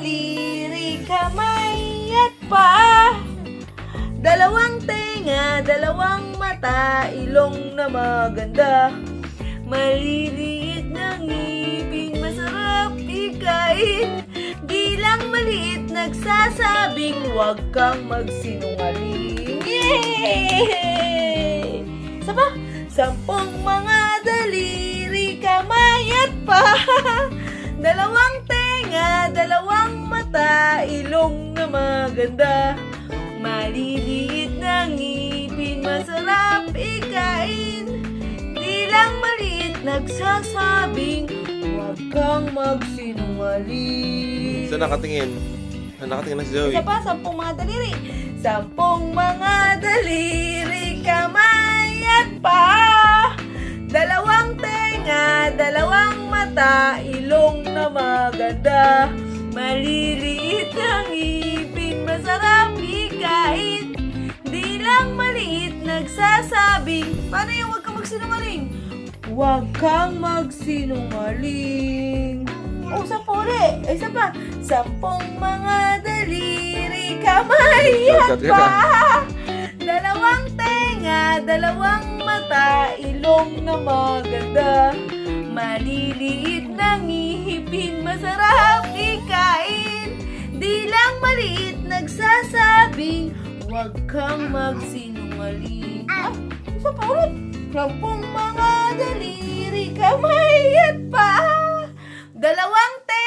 daliri, kamay at paa. Dalawang tenga, dalawang mata, ilong na maganda. Maliliit na ngipin, masarap ikain. Di lang maliit, nagsasabing huwag kang magsinungaling. Yay! Saba, 10 mga daliri, kamay at paa. Dalawang tenga, dalawang mata, ilong na maganda. Maliliit na ngipin, masarap ikain. Di lang maliit, nagsasabing huwag kang magsinungaling. Saan nakatingin? Saan nakatingin na si Zoe? Isa pa, 10 mga daliri. 10 mga daliri, kamay at paa. Dalawang tenga, dalawang mata, ilong na maganda. Maliliit na ngipin, masarap ikain. Di lang maliit, nagsasabing, paano yung huwag kang magsinungaling? Huwag kang magsinungaling. O, isa pa uli. Isa pa. 10 mga daliri, kamay at paa. Dalawang tenga, dalawang mata, ilong na maganda. Maliliit na ngipin, masarap ikain. Di lang maliit, nagsasabing huwag kang magsinungaling. Isa pa ulit. 10 mga daliri, kamay at paa. Dalawang